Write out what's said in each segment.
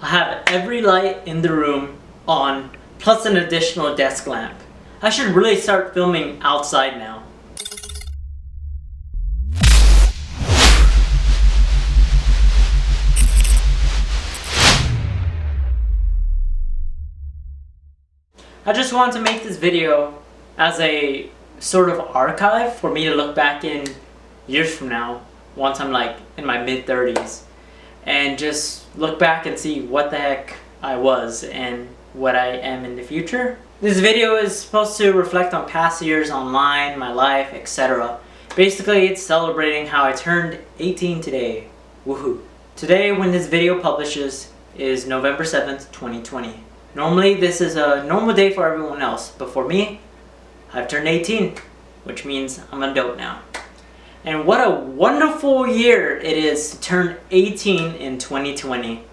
I have every light in the room on, plus an additional desk lamp. I should really start filming outside now. I just wanted to make this video as a sort of archive for me to look back in years from now, once I'm like in my mid-30s, and just look back and see what the heck I was and what I am in the future. This video is supposed to reflect on past years online, my life, etc. Basically, it's celebrating how I turned 18 today. Woohoo! Today, when this video publishes, is November 7th, 2020. Normally, this is a normal day for everyone else, but for me, I've turned 18, which means I'm an adult now. And what a wonderful year it is to turn 18 in 2020.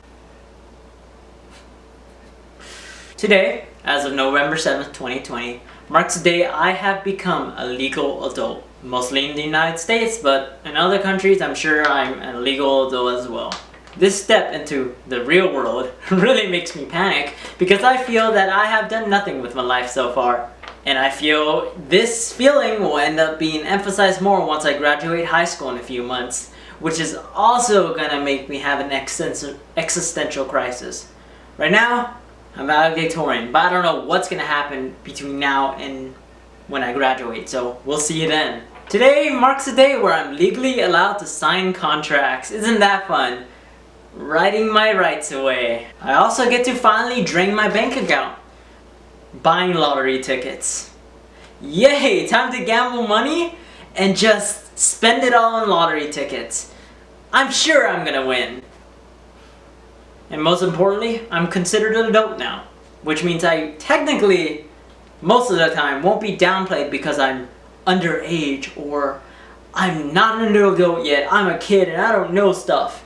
Today, as of November 7th, 2020, marks the day I have become a legal adult. Mostly in the United States, but in other countries I'm sure I'm a legal adult as well. This step into the real world really makes me panic because I feel that I have done nothing with my life so far. And I feel this feeling will end up being emphasized more once I graduate high school in a few months, which is also gonna make me have an existential crisis. Right now, I'm valedictorian, but I don't know what's gonna happen between now and when I graduate, so we'll see you then. Today marks a day where I'm legally allowed to sign contracts. Isn't that fun? Writing my rights away. I also get to finally drain my bank account. Buying lottery tickets. Yay! Time to gamble money and just spend it all on lottery tickets. I'm sure I'm gonna win. And most importantly, I'm considered an adult now, which means I technically, most of the time, won't be downplayed because I'm underage or I'm not an adult yet, I'm a kid and I don't know stuff.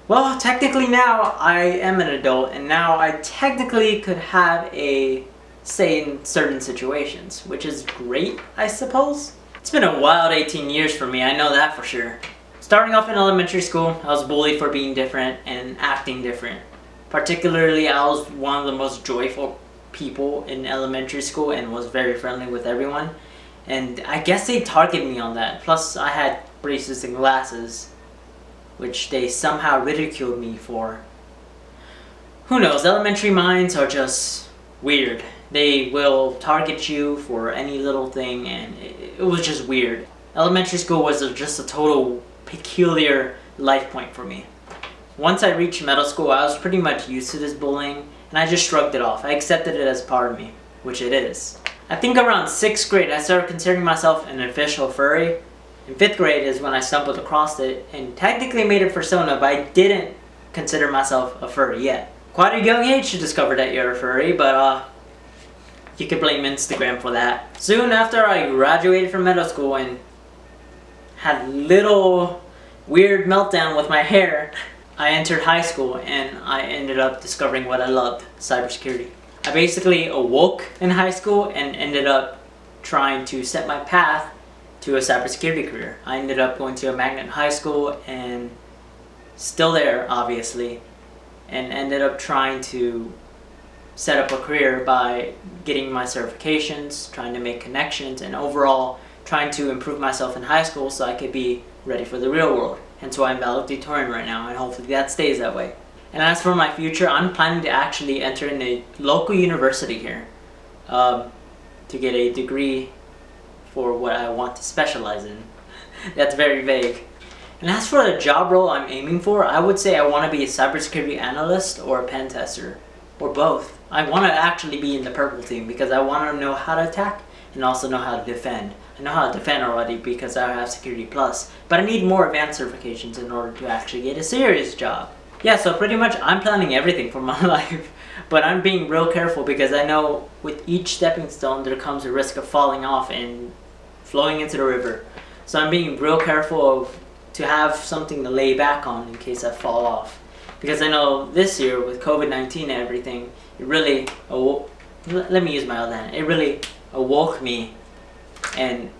Well, technically now I am an adult and now I technically could have a say in certain situations, which is great, I suppose. It's been a wild 18 years for me, I know that for sure. Starting off in elementary school, I was bullied for being different and acting different. Particularly, I was one of the most joyful people in elementary school and was very friendly with everyone. And I guess they targeted me on that. Plus, I had braces and glasses, which they somehow ridiculed me for. Who knows, elementary minds are just weird. They will target you for any little thing and it was just weird. Elementary school was just a total peculiar life point for me. Once I reached middle school, I was pretty much used to this bullying and I just shrugged it off. I accepted it as part of me, which it is. I think around 6th grade I started considering myself an official furry. In 5th grade is when I stumbled across it and technically made a persona, but I didn't consider myself a furry yet. Quite a young age to discover that you're a furry, but you could blame Instagram for that. Soon after I graduated from middle school and had little weird meltdown with my hair, I entered high school and I ended up discovering what I loved, cybersecurity. I basically awoke in high school and ended up trying to set my path to a cybersecurity career. I ended up going to a magnet high school and still there obviously, and ended up trying to set up a career by getting my certifications, trying to make connections, and overall trying to improve myself in high school so I could be ready for the real world. Hence why I'm valedictorian right now, and hopefully that stays that way. And as for my future, I'm planning to actually enter in a local university here to get a degree for what I want to specialize in. That's very vague. And as for the job role I'm aiming for, I would say I want to be a cybersecurity analyst or a pen tester, or both. I want to actually be in the purple team because I want to know how to attack and also know how to defend. I know how to defend already because I have Security Plus, but I need more advanced certifications in order to actually get a serious job. Yeah, so pretty much I'm planning everything for my life, but I'm being real careful because I know with each stepping stone there comes a risk of falling off and flowing into the river. So I'm being real careful to have something to lay back on in case I fall off. Because I know this year with COVID-19 and everything, it really let me use my other hand. It really awoke me and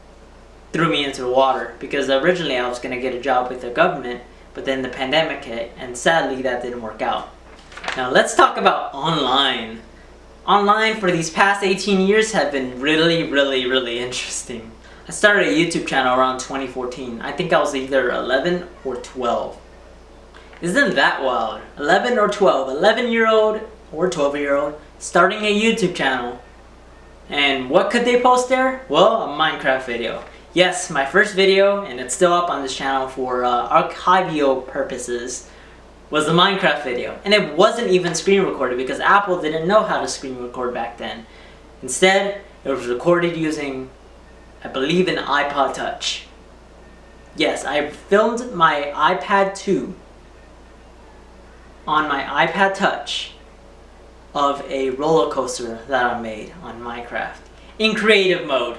threw me into the water because originally I was going to get a job with the government, but then the pandemic hit and sadly that didn't work out. Now let's talk about online. Online for these past 18 years have been really interesting. I started a YouTube channel around 2014. I think I was either 11 or 12. Isn't that wild? 11 or 12. 11-year-old or 12-year-old starting a YouTube channel. And what could they post there? Well, a Minecraft video. Yes, my first video, and it's still up on this channel for archival purposes, was the Minecraft video. And it wasn't even screen recorded because Apple didn't know how to screen record back then. Instead, it was recorded using, I believe, an iPod Touch. Yes, I filmed my iPad 2 on my iPad Touch of a roller coaster that I made on Minecraft in creative mode.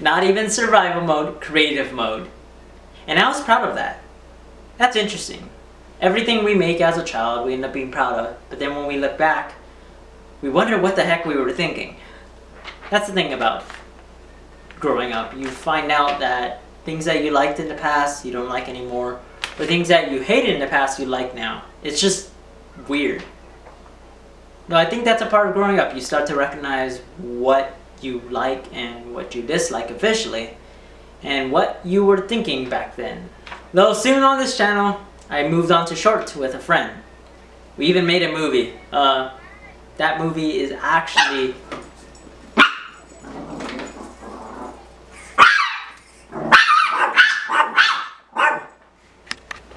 Not even survival mode, creative mode. And I was proud of that. That's interesting. Everything we make as a child, we end up being proud of. But then when we look back, we wonder what the heck we were thinking. That's the thing about growing up. You find out that things that you liked in the past, you don't like anymore. Or things that you hated in the past, you like now. It's just weird. No, I think that's a part of growing up. You start to recognize what you like and what you dislike officially, and what you were thinking back then. Though soon on this channel, I moved on to shorts with a friend. We even made a movie. That movie is actually...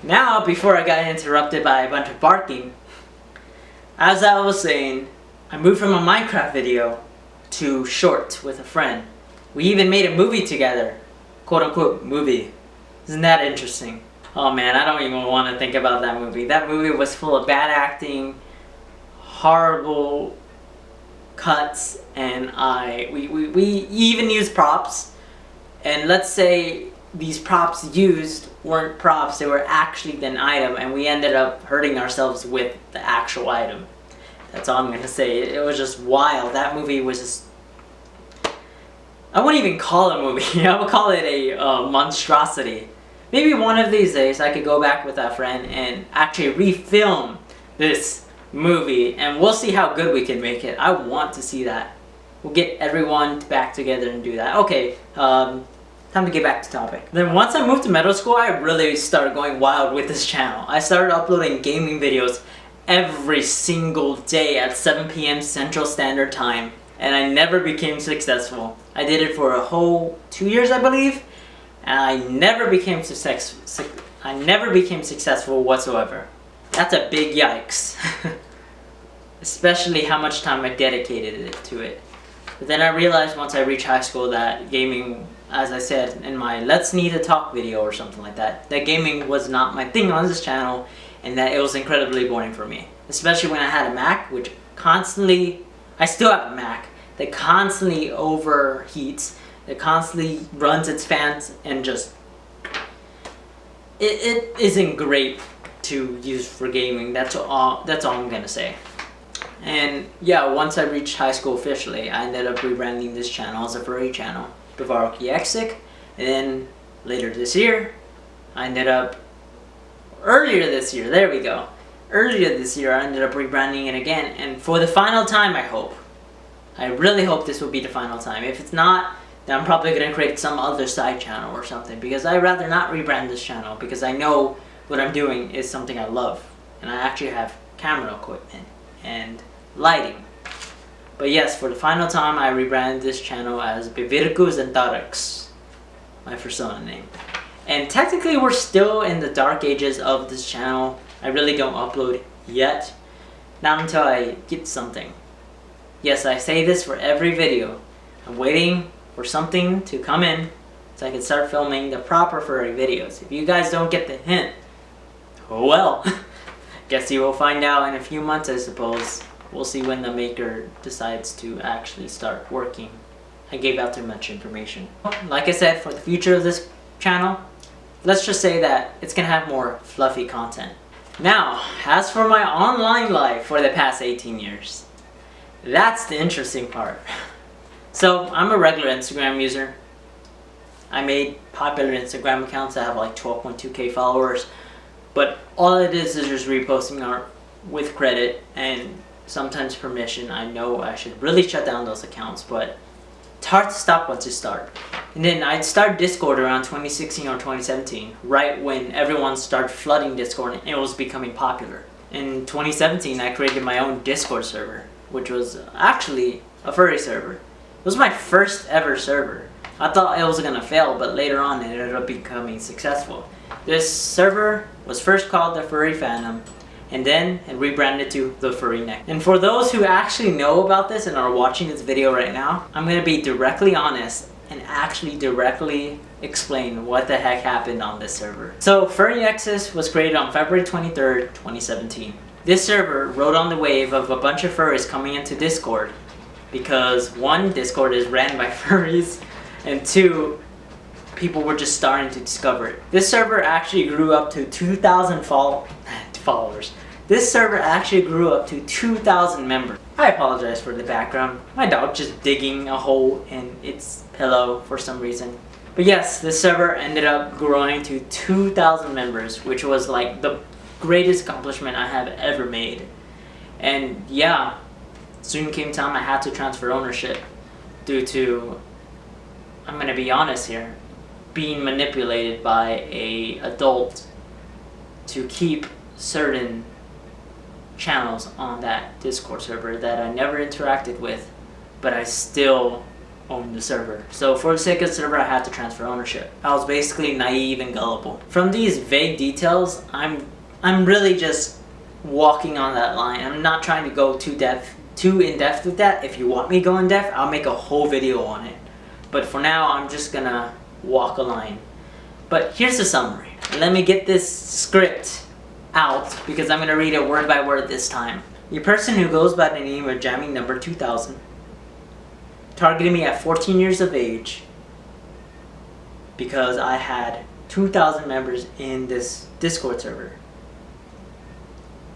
Now, before I got interrupted by a bunch of barking, as I was saying, I moved from a Minecraft video to short with a friend. We even made a movie together. Quote unquote movie. Isn't that interesting? Oh man, I don't even want to think about that movie. That movie was full of bad acting, horrible cuts, and we even used props. And let's say these props used weren't props, they were actually an item, and we ended up hurting ourselves with the actual item. That's all I'm gonna say. It was just wild. That movie was just... I wouldn't even call it a movie. I would call it a monstrosity. Maybe one of these days I could go back with that friend and actually refilm this movie, and we'll see how good we can make it. I want to see that. We'll get everyone back together and do that. Okay, time to get back to topic. Then once I moved to middle school, I really started going wild with this channel. I started uploading gaming videos every single day at 7 p.m. Central Standard Time, and I never became successful. I did it for a whole 2 years, I believe, and I never became successful whatsoever. That's a big yikes. Especially how much time I dedicated to it. But then I realized once I reached high school that gaming, as I said in my Let's Need to Talk video or something like that, that gaming was not my thing on this channel, and that it was incredibly boring for me. Especially when I had a Mac, which constantly, I still have a Mac, that constantly overheats, that constantly runs its fans, and just, it isn't great to use for gaming. That's all I'm gonna say. And yeah, once I reached high school officially, I ended up rebranding this channel as a furry channel, Beviraku. And then later this year, earlier this year, there we go. Earlier this year, I ended up rebranding it again, and for the final time, I hope. I really hope this will be the final time. If it's not, then I'm probably going to create some other side channel or something, because I'd rather not rebrand this channel, because I know what I'm doing is something I love, and I actually have camera equipment and lighting. But yes, for the final time, I rebranded this channel as Beviraku Xentarex, my persona name. And technically, we're still in the dark ages of this channel. I really don't upload yet. Not until I get something. Yes, I say this for every video. I'm waiting for something to come in so I can start filming the proper furry videos. If you guys don't get the hint, oh well. Guess you will find out in a few months, I suppose. We'll see when the maker decides to actually start working. I gave out too much information. Like I said, for the future of this channel, let's just say that it's gonna have more fluffy content. Now, as for my online life for the past 18 years, that's the interesting part. So, I'm a regular Instagram user. I made popular Instagram accounts that have like 12.2k followers, but all it is just reposting art with credit and sometimes permission, I know I should really shut down those accounts, but it's hard to stop once you start. And then I'd start Discord around 2016 or 2017, right when everyone started flooding Discord and it was becoming popular. In 2017, I created my own Discord server, which was actually a furry server. It was my first ever server. I thought it was gonna fail, but later on it ended up becoming successful. This server was first called the Furry Phantom, and then it rebranded to the Furry Neck. And for those who actually know about this and are watching this video right now, I'm gonna be directly honest and actually directly explain what the heck happened on this server. So Furry Nexus was created on February 23rd, 2017. This server rode on the wave of a bunch of furries coming into Discord because one, Discord is ran by furries, and two, people were just starting to discover it. This server actually grew up to 2,000 followers. This server actually grew up to 2,000 members. I apologize for the background. My dog just digging a hole in its pillow for some reason. But yes, this server ended up growing to 2,000 members, which was like the greatest accomplishment I have ever made. And yeah, soon came time I had to transfer ownership due to, I'm gonna be honest here, being manipulated by an adult to keep certain channels on that Discord server that I never interacted with, but I still own the server. So for the sake of the server, I had to transfer ownership. I was basically naive and gullible. From these vague details, I'm really just walking on that line. I'm not trying to go too in depth with that. If you want me to go in depth, I'll make a whole video on it. But for now, I'm just gonna walk a line. But here's the summary. Let me get this script out because I'm gonna read it word by word this time. The person who goes by the name of Jammy number 2000 targeted me at 14 years of age because I had 2,000 members in this Discord server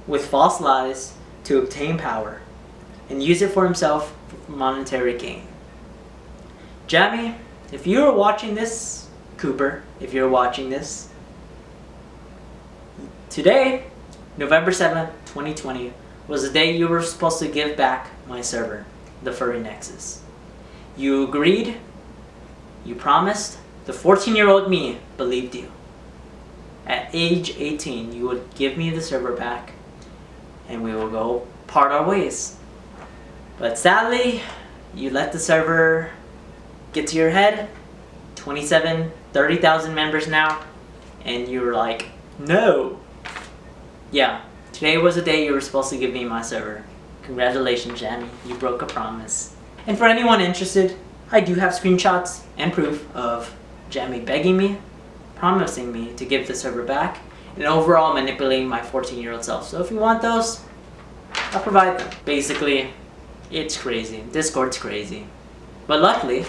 with false lies to obtain power and use it for himself for monetary gain. Jammy, if you're watching this, Cooper, if you're watching this, today, November 7th, 2020, was the day you were supposed to give back my server, the Furry Nexus. You agreed, you promised, the 14-year-old me believed you. At age 18, you would give me the server back and we will go part our ways. But sadly, you let the server get to your head. 30,000 members now, and you were like, no. Yeah, today was the day you were supposed to give me my server. Congratulations, Jammy, you broke a promise. And for anyone interested, I do have screenshots and proof of Jammy begging me, promising me to give the server back, and overall manipulating my 14-year-old self. So if you want those, I'll provide them. Basically, it's crazy. Discord's crazy. But luckily,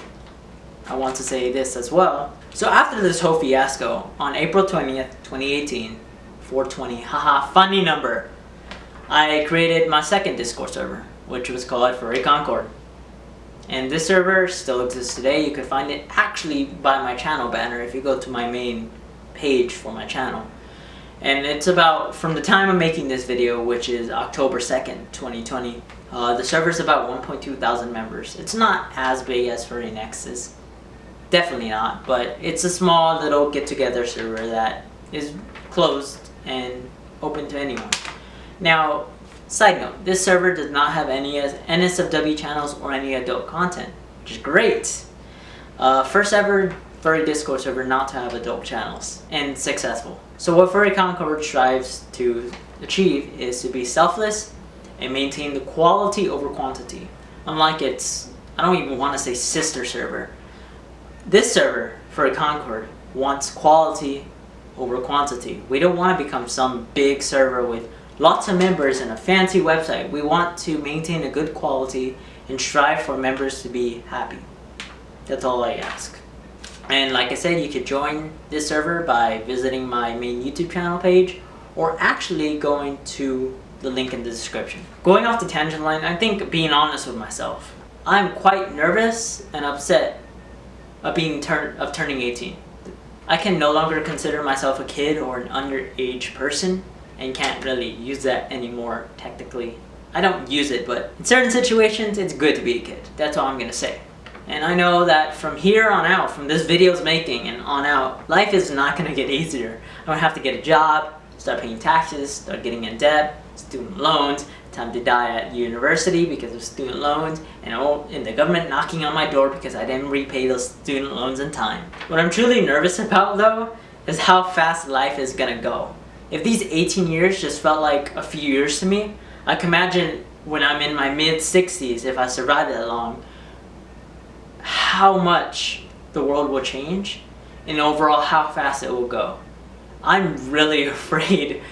I want to say this as well. So after this whole fiasco, on April 20th, 2018, 420, haha, funny number, I created my second Discord server, which was called Furry Concord. And this server still exists today. You can find it actually by my channel banner if you go to my main page for my channel. And it's about, from the time I'm making this video, which is October 2nd, 2020, the server's about 1.2 thousand members. It's not as big as Furry Nexus. Definitely not, but it's a small little get-together server that is closed and open to anyone. Now, side note, this server does not have any NSFW channels or any adult content, which is great. First ever Furry Discord server not to have adult channels, and successful. So what Furry Concord strives to achieve is to be selfless and maintain the quality over quantity. Unlike its, I don't even want to say sister server. This server, Furry Concord, wants quality over quantity. We don't want to become some big server with lots of members and a fancy website. We want to maintain a good quality and strive for members to be happy. That's all I ask. And like I said, you could join this server by visiting my main YouTube channel page or actually going to the link in the description. Going off the tangent line, I think being honest with myself, I'm quite nervous and upset of turning 18. I can no longer consider myself a kid or an underage person and can't really use that anymore technically. I don't use it, but in certain situations it's good to be a kid. That's all I'm gonna say. And I know that from here on out, from this video's making and on out, life is not gonna get easier. I'm gonna have to get a job, start paying taxes, start getting in debt, student loans, time to die at university because of student loans, and the government knocking on my door because I didn't repay those student loans in time. What I'm truly nervous about though is how fast life is gonna go. If these 18 years just felt like a few years to me, I can imagine when I'm in my mid-60s, if I survive that long, how much the world will change and overall how fast it will go. I'm really afraid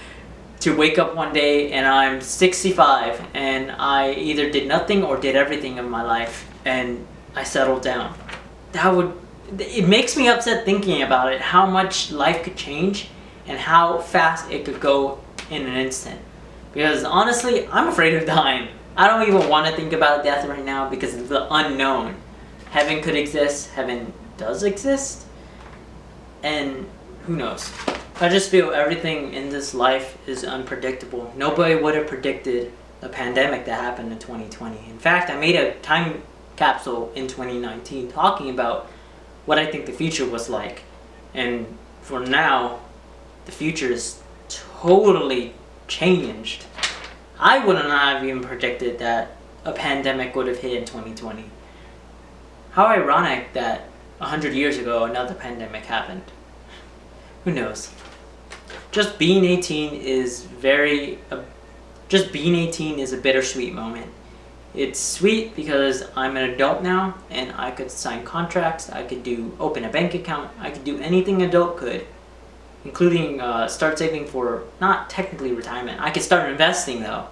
to wake up one day and I'm 65 and I either did nothing or did everything in my life and I settled down. It makes me upset thinking about it, how much life could change and how fast it could go in an instant. Because honestly, I'm afraid of dying. I don't even want to think about death right now because of the unknown. Heaven could exist, heaven does exist, and who knows. I just feel everything in this life is unpredictable. Nobody would have predicted the pandemic that happened in 2020. In fact, I made a time capsule in 2019 talking about what I think the future was like. And for now, the future is totally changed. I would not have even predicted that a pandemic would have hit in 2020. How ironic that 100 years ago another pandemic happened. Who knows? Just being 18 is a bittersweet moment. It's sweet because I'm an adult now and I could sign contracts, I could open a bank account, I could do anything an adult could, including start saving for not technically retirement. I could start investing though.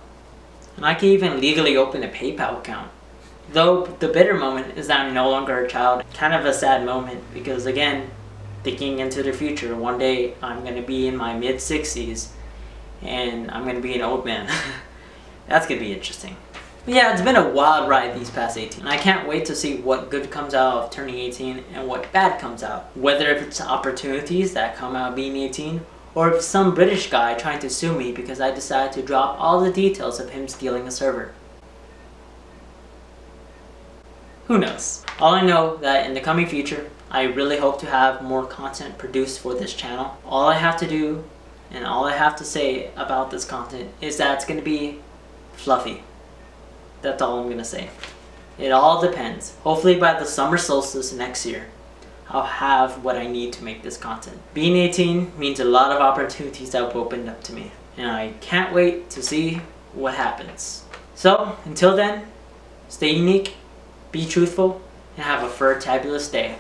And I can even legally open a PayPal account. Though the bitter moment is that I'm no longer a child. Kind of a sad moment because again, thinking into the future, one day I'm going to be in my mid-60s and I'm going to be an old man. That's going to be interesting. But yeah, it's been a wild ride these past 18. And I can't wait to see what good comes out of turning 18 and what bad comes out. Whether if it's opportunities that come out of being 18 or if some British guy trying to sue me because I decided to drop all the details of him stealing a server. Who knows? All I know that in the coming future, I really hope to have more content produced for this channel. All I have to do and all I have to say about this content is that it's going to be fluffy. That's all I'm going to say. It all depends. Hopefully by the summer solstice next year, I'll have what I need to make this content. Being 18 means a lot of opportunities that have opened up to me. And I can't wait to see what happens. So, until then, stay unique, be truthful, and have a fur-tabulous day.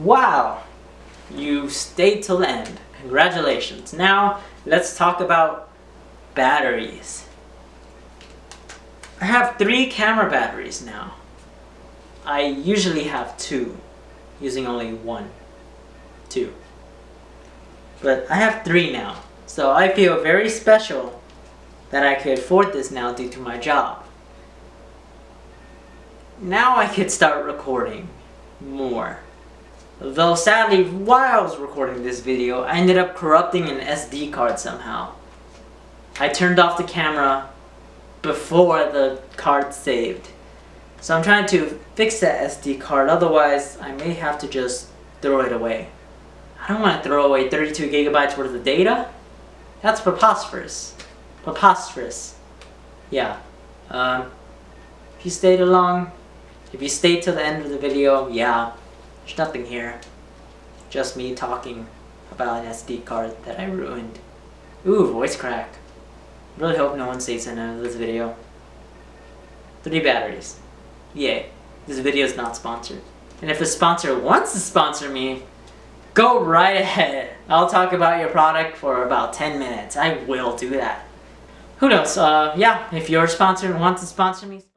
Wow! You stayed till the end. Congratulations. Now, let's talk about batteries. I have 3 camera batteries now. I usually have 2, using only 2. But I have 3 now. So I feel very special that I could afford this now due to my job. Now I could start recording more. Though sadly, while I was recording this video, I ended up corrupting an SD card somehow. I turned off the camera before the card saved. So I'm trying to fix that SD card, otherwise I may have to just throw it away. I don't want to throw away 32 gigabytes worth of data. That's preposterous. Preposterous. Yeah. If you stayed along, if you stayed till the end of the video, yeah. There's nothing here. Just me talking about an SD card that I ruined. Ooh, voice crack. Really hope no one saves in this video. 3 batteries. Yay. This video is not sponsored. And if a sponsor wants to sponsor me, go right ahead. I'll talk about your product for about 10 minutes. I will do that. who knows? Yeah, if you're a sponsor and want to sponsor me,